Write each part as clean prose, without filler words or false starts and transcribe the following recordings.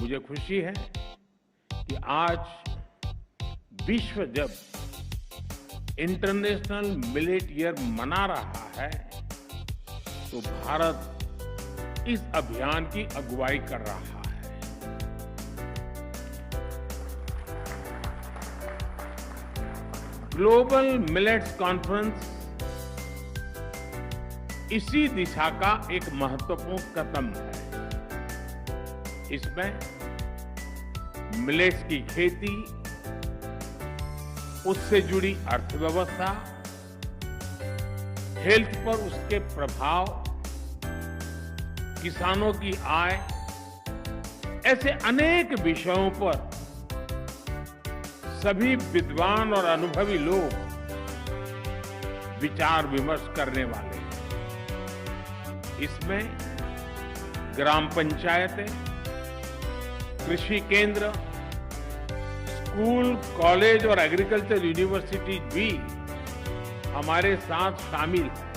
मुझे खुशी है कि आज विश्व जब इंटरनेशनल मिलेट ईयर मना रहा है तो भारत इस अभियान की अगुवाई कर रहा है। ग्लोबल मिलेट्स कॉन्फ्रेंस इसी दिशा का एक महत्वपूर्ण कदम है। इसमें मिलेट्स की खेती, उससे जुड़ी अर्थव्यवस्था, हेल्थ पर उसके प्रभाव, किसानों की आय, ऐसे अनेक विषयों पर सभी विद्वान और अनुभवी लोग विचार विमर्श करने वाले हैं। इसमें ग्राम पंचायतें, कृषि केंद्र, स्कूल, कॉलेज और एग्रीकल्चर यूनिवर्सिटी भी हमारे साथ शामिल हैं।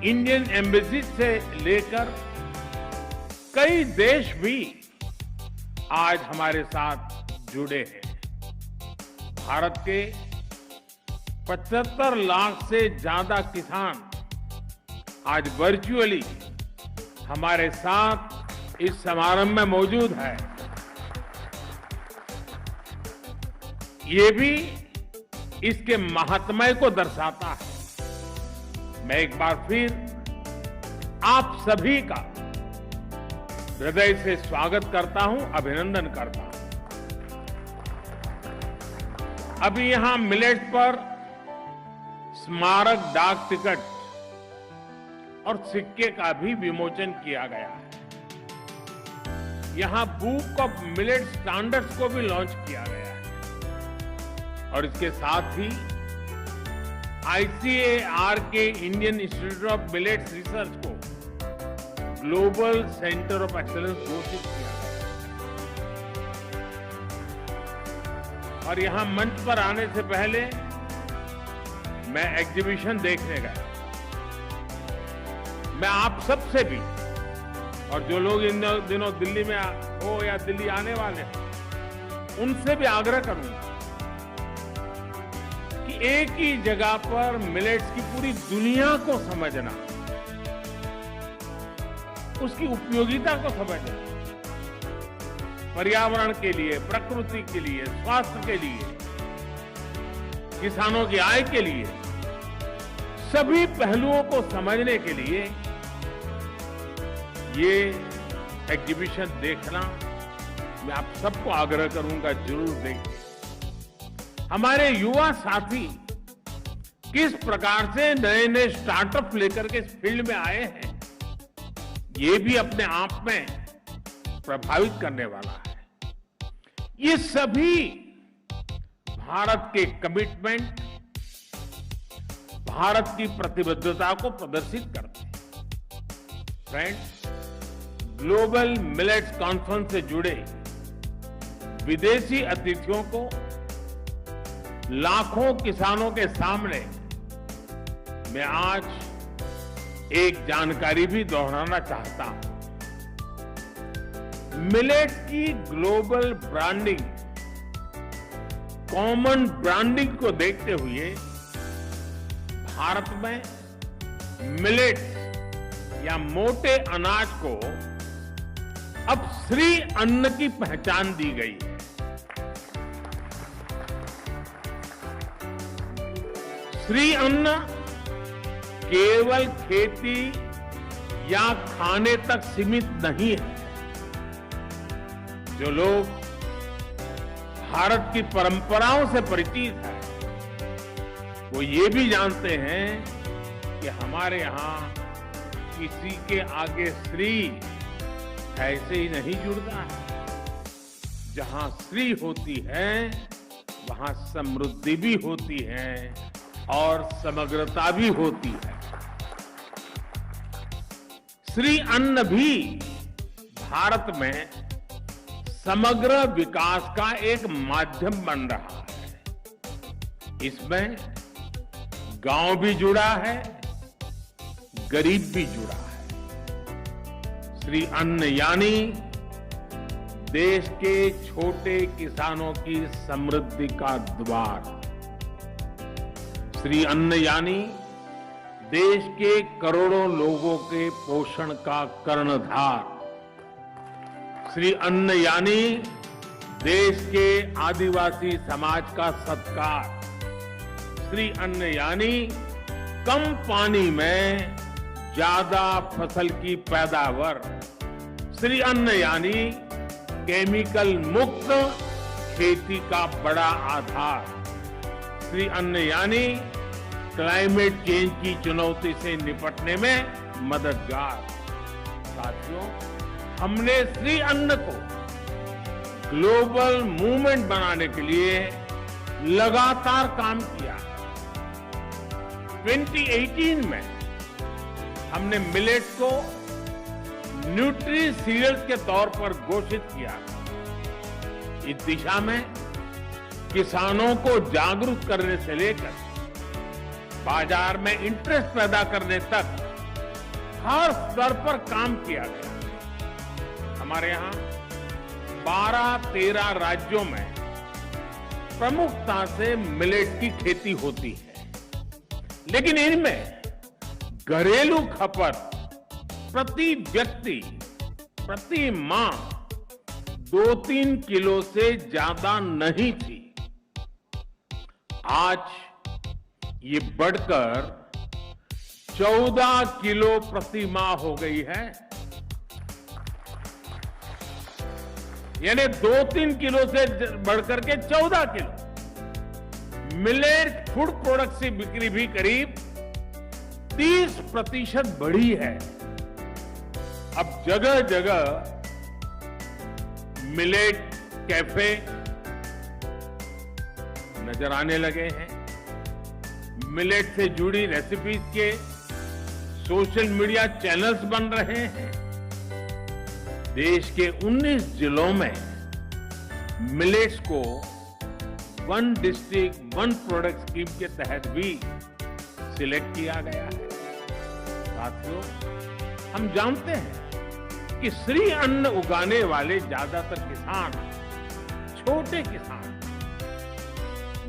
इंडियन एम्बेसी से लेकर कई देश भी आज हमारे साथ जुड़े हैं। भारत के 75 लाख से ज्यादा किसान आज वर्चुअली हमारे साथ इस समारंभ में मौजूद है। ये भी इसके महात्म्य को दर्शाता है। मैं एक बार फिर आप सभी का हृदय से स्वागत करता हूं, अभिनंदन करता हूं। अभी यहां मिलेट पर स्मारक डाक टिकट और सिक्के का भी विमोचन किया गया है। यहां बुक ऑफ मिलेट स्टैंडर्ड्स को भी लॉन्च किया गया है और इसके साथ ही ICAR के Indian institute of millets research को ग्लोबल सेंटर ऑफ एक्सीलेंस घोषित किया गया। और यहां मंच पर आने से पहले मैं एग्जीबिशन देखने गया। मैं आप सबसे भी, और जो लोग इन दिनों दिल्ली में हो या दिल्ली आने वाले हैं, उनसे भी आग्रह करूंगा कि एक ही जगह पर मिलेट्स की पूरी दुनिया को समझना, उसकी उपयोगिता को समझना, पर्यावरण के लिए, प्रकृति के लिए, स्वास्थ्य के लिए, किसानों की आय के लिए, सभी पहलुओं को समझने के लिए ये एग्जीबिशन देखना मैं आप सबको आग्रह करूंगा, जरूर देखें। हमारे युवा साथी किस प्रकार से नए नए स्टार्टअप लेकर के इस फील्ड में आए हैं, ये भी अपने आप में प्रभावित करने वाला है। ये सभी भारत के कमिटमेंट, भारत की प्रतिबद्धता को प्रदर्शित करते हैं। फ्रेंड्स, ग्लोबल मिलेट्स कॉन्फ्रेंस से जुड़े विदेशी अतिथियों को लाखों किसानों के सामने मैं आज एक जानकारी भी दोहराना चाहता हूं। मिलेट्स की ग्लोबल ब्रांडिंग, कॉमन ब्रांडिंग को देखते हुए भारत में मिलेट्स या मोटे अनाज को अब श्री अन्न की पहचान दी गई है। श्री अन्न केवल खेती या खाने तक सीमित नहीं है। जो लोग भारत की परंपराओं से परिचित हैं, वो ये भी जानते हैं कि हमारे यहां किसी के आगे श्री ऐसे ही नहीं जुड़ता है। जहां श्री होती है वहां समृद्धि भी होती है और समग्रता भी होती है। श्री अन्न भी भारत में समग्र विकास का एक माध्यम बन रहा है। इसमें गांव भी जुड़ा है, गरीब भी जुड़ा है। श्री अन्न यानी देश के छोटे किसानों की समृद्धि का द्वार। श्री अन्न यानी देश के करोड़ों लोगों के पोषण का कर्णधार। श्री अन्न यानी देश के आदिवासी समाज का सत्कार। श्री अन्न यानी कम पानी में ज्यादा फसल की पैदावार। श्री अन्न यानी केमिकल मुक्त खेती का बड़ा आधार। श्री अन्न यानी क्लाइमेट चेंज की चुनौती से निपटने में मददगार। साथियों, हमने श्री अन्न को ग्लोबल मूवमेंट बनाने के लिए लगातार काम किया। 2018 में हमने मिलेट को न्यूट्री सीरियल्स के तौर पर घोषित किया। इस दिशा में किसानों को जागरूक करने से लेकर बाजार में इंटरेस्ट पैदा करने तक हर स्तर पर काम किया गया। हमारे यहां 12-13 राज्यों में प्रमुखता से मिलेट की खेती होती है, लेकिन इनमें घरेलू खपत प्रति व्यक्ति प्रति माह 2-3 किलो से ज्यादा नहीं थी। आज ये बढ़कर 14 किलो प्रति माह हो गई है। यानी 2-3 किलो से बढ़कर के 14 किलो। मिलेट फूड प्रोडक्ट की बिक्री भी करीब 30% बढ़ी है। अब जगह जगह मिलेट कैफे नजर आने लगे हैं। मिलेट से जुड़ी रेसिपीज के सोशल मीडिया चैनल्स बन रहे हैं। देश के 19 जिलों में मिलेट्स को one district one product scheme के तहत भी सिलेक्ट किया गया है। साथियों, हम जानते हैं कि श्री अन्न उगाने वाले ज्यादातर किसान छोटे किसान,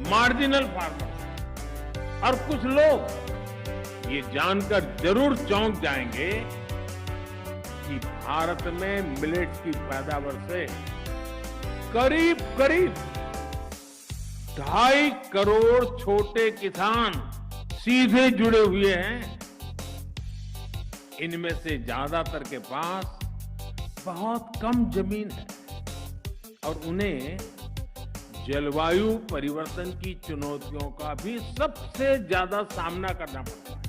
मार्जिनल फार्मर, और कुछ लोग ये जानकर जरूर चौंक जाएंगे कि भारत में मिलेट्स की पैदावार से करीब करीब 2.5 करोड़ छोटे किसान सीधे जुड़े हुए हैं। इनमें से ज्यादातर के पास बहुत कम जमीन है और उन्हें जलवायु परिवर्तन की चुनौतियों का भी सबसे ज्यादा सामना करना पड़ता है।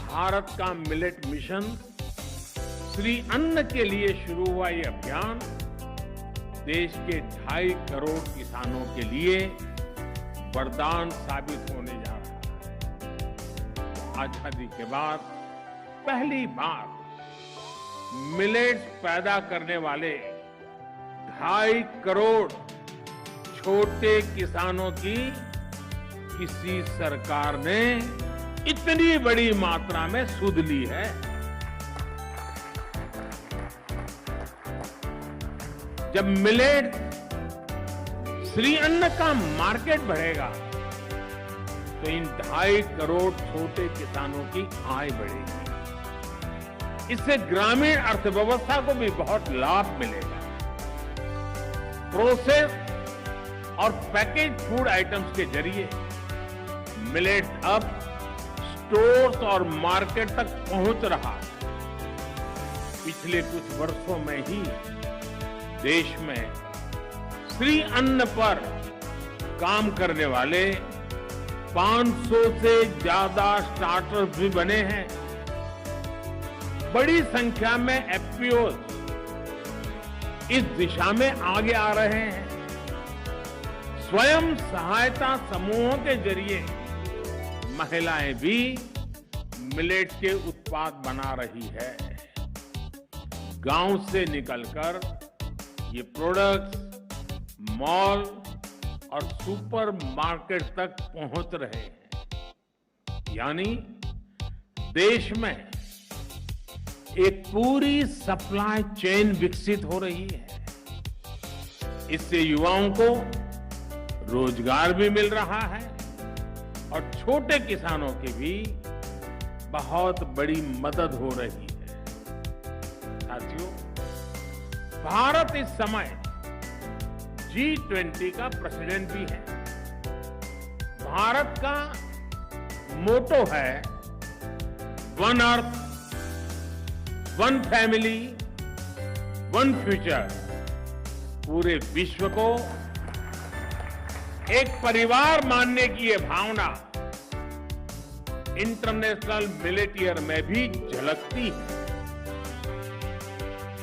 भारत का मिलेट मिशन श्री अन्न के लिए शुरू हुआ ये अभियान देश के 2.5 करोड़ किसानों के लिए वरदान साबित होने जा रहा है। आजादी के बाद पहली बार मिलेट्स पैदा करने वाले 2.5 करोड़ छोटे किसानों की किसी सरकार ने इतनी बड़ी मात्रा में सुध ली है। जब मिलेट श्री अन्न का मार्केट बढ़ेगा तो इन 2.5 करोड़ छोटे किसानों की आय बढ़ेगी। इससे ग्रामीण अर्थव्यवस्था को भी बहुत लाभ मिलेगा। प्रोसेस और पैकेज फूड आइटम्स के जरिए मिलेट अब स्टोर्स और मार्केट तक पहुंच रहा है। पिछले कुछ वर्षों में ही देश में श्री अन्न पर काम करने वाले 500 से ज्यादा स्टार्टअप्स भी बने हैं। बड़ी संख्या में एफपीओ इस दिशा में आगे आ रहे हैं। स्वयं सहायता समूहों के जरिए महिलाएं भी मिलेट के उत्पाद बना रही है। गांव से निकलकर ये प्रोडक्ट्स मॉल और सुपर मार्केट तक पहुंच रहे हैं। यानी देश में एक पूरी सप्लाई चेन विकसित हो रही है। इससे युवाओं को रोजगार भी मिल रहा है और छोटे किसानों की भी बहुत बड़ी मदद हो रही है। साथियों, भारत इस समय G20 का प्रेसिडेंट भी है। भारत का मोटो है one earth, one family, one future. पूरे विश्व को एक परिवार मानने की ये भावना इंटरनेशनल मिलेट ईयर में भी झलकती है।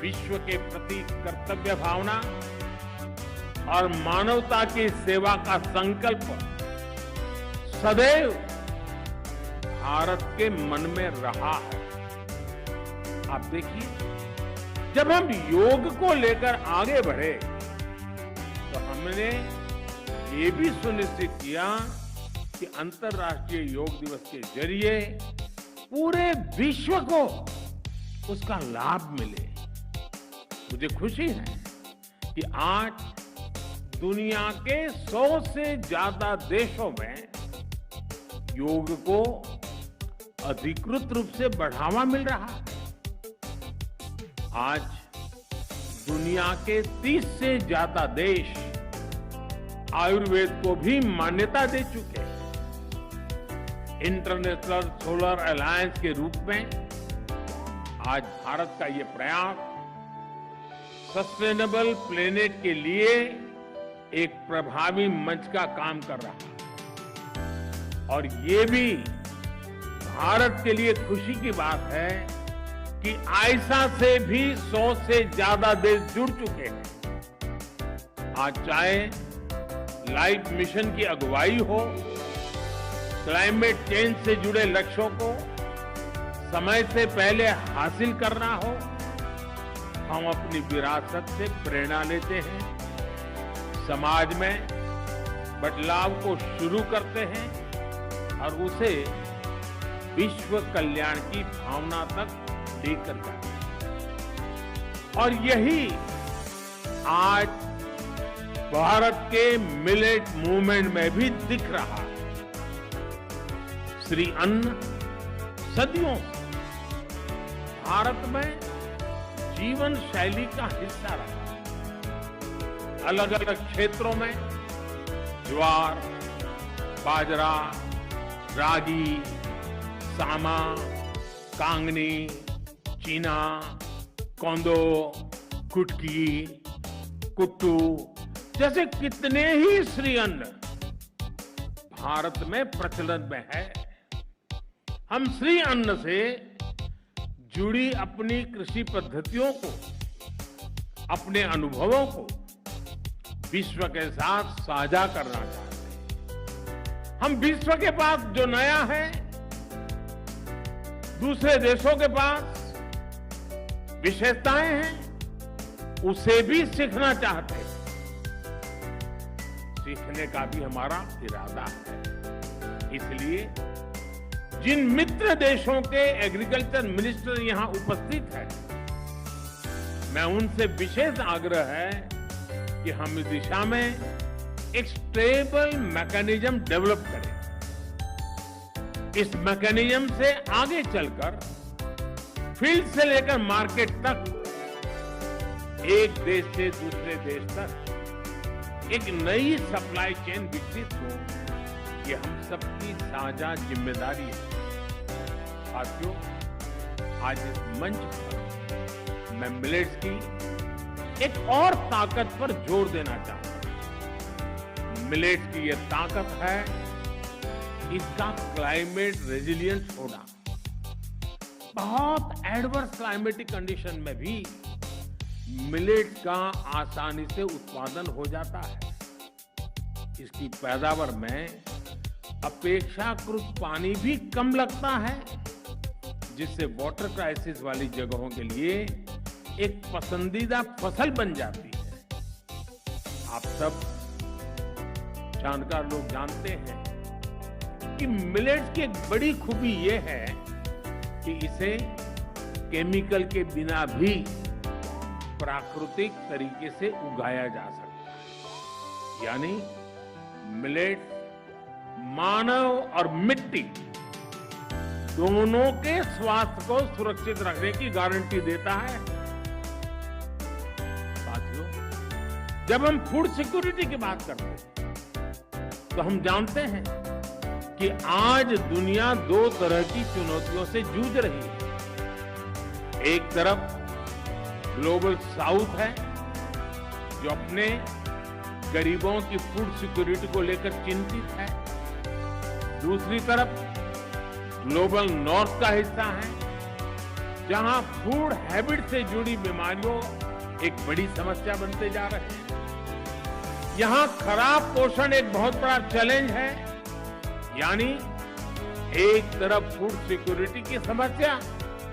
विश्व के प्रति कर्तव्य भावना और मानवता की सेवा का संकल्प सदैव भारत के मन में रहा है। आप देखिए, जब हम योग को लेकर आगे बढ़े तो हमने ये भी सुनिश्चित किया कि अंतर्राष्ट्रीय योग दिवस के जरिए पूरे विश्व को उसका लाभ मिले। मुझे खुशी है कि आज दुनिया के 100 से ज्यादा देशों में योग को अधिकृत रूप से बढ़ावा मिल रहा है। आज दुनिया के 30 से ज्यादा देश आयुर्वेद को भी मान्यता दे चुके हैं। इंटरनेशनल सोलर अलायंस के रूप में आज भारत का ये प्रयास सस्टेनेबल प्लेनेट के लिए एक प्रभावी मंच का काम कर रहा है। और ये भी भारत के लिए खुशी की बात है कि आइसा से भी 100 से ज्यादा देश जुड़ चुके हैं। आज चाहे लाइफ मिशन की अगुवाई हो, क्लाइमेट चेंज से जुड़े लक्ष्यों को समय से पहले हासिल करना हो, हम अपनी विरासत से प्रेरणा लेते हैं, समाज में बदलाव को शुरू करते हैं और उसे विश्व कल्याण की भावना तक लेकर जाते हैं। और यही आज भारत के मिलेट मूवमेंट में भी दिख रहा है। श्री अन्न सदियों से भारत में जीवन शैली का हिस्सा रहा। अलग अलग क्षेत्रों में ज्वार, बाजरा, रागी, सामा, कांगनी, चीना, कोंदो, कुटकी, कुट्टू जैसे कितने ही श्री अन्न भारत में प्रचलन में है। हम श्री अन्न से जुड़ी अपनी कृषि पद्धतियों को, अपने अनुभवों को विश्व के साथ साझा करना चाहते हैं। हम विश्व के पास जो नया है, दूसरे देशों के पास विशेषताएं हैं, उसे भी सीखना चाहते हैं। सीखने का भी हमारा इरादा है। इसलिए जिन मित्र देशों के एग्रीकल्चर मिनिस्टर यहां उपस्थित हैं, मैं उनसे विशेष आग्रह है कि हम इस दिशा में एक स्टेबल मैकेनिज्म डेवलप करें। इस मैकेनिज्म से आगे चलकर फील्ड से लेकर मार्केट तक, एक देश से दूसरे देश तक एक नई सप्लाई चेन विकसित हो, ये हम सबकी साझा जिम्मेदारी है। साथियों, आज इस मंच पर मैं मिलेट्स की एक और ताकत पर जोर देना चाहता हूं। मिलेट्स की ये ताकत है इसका क्लाइमेट रेजिलियंट होना। बहुत एडवर्स क्लाइमेटिक कंडीशन में भी मिलेट का आसानी से उत्पादन हो जाता है। इसकी पैदावार में अपेक्षाकृत पानी भी कम लगता है, जिससे वाटर क्राइसिस वाली जगहों के लिए एक पसंदीदा फसल बन जाती है। आप सब जानकार लोग जानते हैं कि मिलेट्स की एक बड़ी खूबी यह है कि इसे केमिकल के बिना भी प्राकृतिक तरीके से उगाया जा सकता है। यानी मिलेट्स मानव और मिट्टी दोनों के स्वास्थ्य को सुरक्षित रखने की गारंटी देता है। साथियों, जब हम फूड सिक्योरिटी की बात करते हैं तो हम जानते हैं कि आज दुनिया दो तरह की चुनौतियों से जूझ रही है। एक तरफ ग्लोबल साउथ है जो अपने गरीबों की फूड सिक्योरिटी को लेकर चिंतित है। दूसरी तरफ ग्लोबल नॉर्थ का हिस्सा है जहां फूड हैबिट से जुड़ी बीमारियों एक बड़ी समस्या बनते जा रहे हैं। यहां खराब पोषण एक बहुत बड़ा चैलेंज है। यानी एक तरफ फूड सिक्योरिटी की समस्या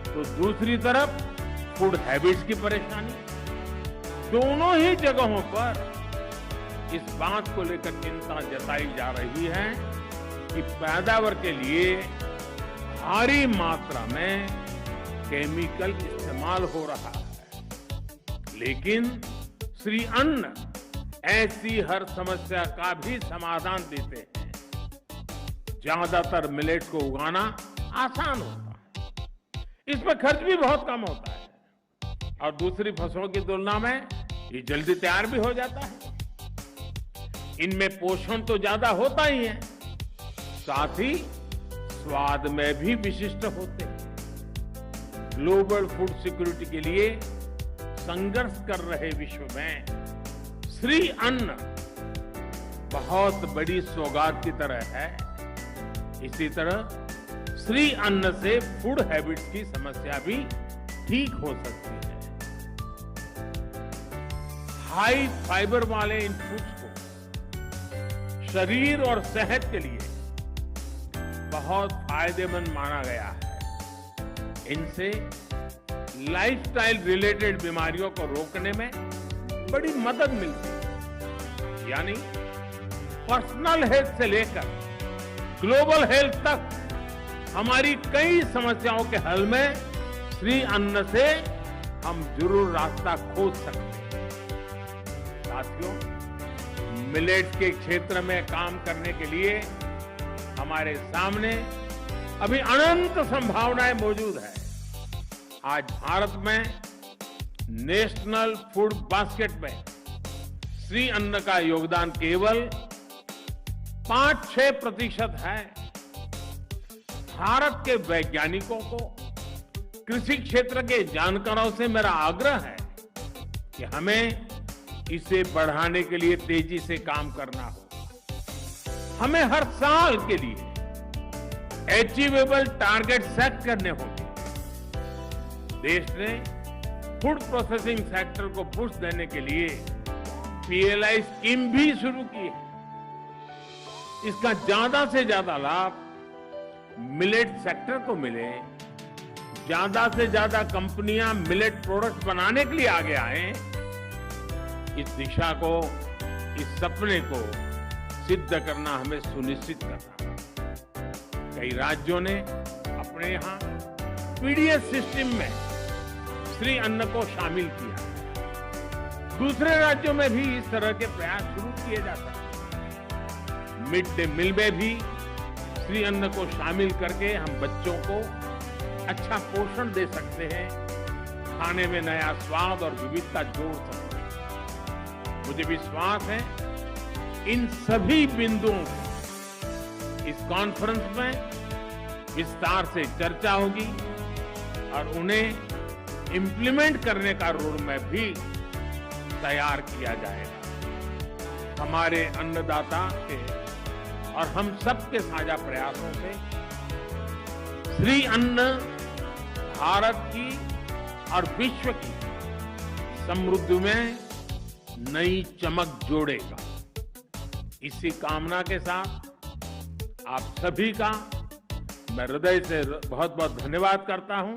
तो दूसरी तरफ फूड हैबिट्स की परेशानी। दोनों ही जगहों पर इस बात को लेकर चिंता जताई जा रही है कि पैदावार के लिए भारी मात्रा में केमिकल इस्तेमाल हो रहा है। लेकिन श्री अन्न ऐसी हर समस्या का भी समाधान देते हैं। ज्यादातर मिलेट को उगाना आसान होता है, इसमें खर्च भी बहुत कम होता है और दूसरी फसलों की तुलना में ये जल्दी तैयार भी हो जाता है। इनमें पोषण तो ज्यादा होता ही है, साथ ही स्वाद में भी विशिष्ट होते हैं। ग्लोबल फूड सिक्योरिटी के लिए संघर्ष कर रहे विश्व में श्री अन्न बहुत बड़ी सौगात की तरह है। इसी तरह श्री अन्न से फूड हैबिट्स की समस्या भी ठीक हो सकती है। हाई फाइबर वाले इन फूड्स को शरीर और सेहत के लिए बहुत फायदेमंद माना गया है। इनसे लाइफस्टाइल रिलेटेड बीमारियों को रोकने में बड़ी मदद मिलती है। यानी पर्सनल हेल्थ से लेकर ग्लोबल हेल्थ तक हमारी कई समस्याओं के हल में श्री अन्न से हम जरूर रास्ता खोज सकते हैं। साथियों, मिलेट के क्षेत्र में काम करने के लिए हमारे सामने अभी अनंत संभावनाएं मौजूद है। आज भारत में नेशनल फूड बास्केट में श्री अन्न का योगदान केवल 5-6% है। भारत के वैज्ञानिकों को, कृषि क्षेत्र के जानकारों से मेरा आग्रह है कि हमें इसे बढ़ाने के लिए तेजी से काम करना होगा। हमें हर साल के लिए अचीवेबल टारगेट सेट करने होंगे। देश ने फूड प्रोसेसिंग सेक्टर को पुश देने के लिए पीएलआई स्कीम भी शुरू की है। इसका ज्यादा से ज्यादा लाभ मिलेट सेक्टर को मिले, ज्यादा से ज्यादा कंपनियां मिलेट प्रोडक्ट्स बनाने के लिए आगे आए। इस दिशा को, इस सपने को सिद्ध करना हमें सुनिश्चित करना है। कई राज्यों ने अपने यहां पीडीएस सिस्टम में श्री अन्न को शामिल किया। दूसरे राज्यों में भी इस तरह के प्रयास शुरू किए जा सकते हैं। मिड डे मील में भी श्री अन्न को शामिल करके हम बच्चों को अच्छा पोषण दे सकते हैं, खाने में नया स्वाद और विविधता जोड़ सकते हैं। मुझे विश्वास है इन सभी बिंदुओं पर इस कॉन्फ्रेंस में विस्तार से चर्चा होगी और उन्हें इंप्लीमेंट करने का रोड मैप भी तैयार किया जाएगा। हमारे अन्नदाता के और हम सबके साझा प्रयासों से श्री अन्न भारत की और विश्व की समृद्धि में नई चमक जोड़ेगा। इसी कामना के साथ आप सभी का मैं हृदय से बहुत बहुत धन्यवाद करता हूं।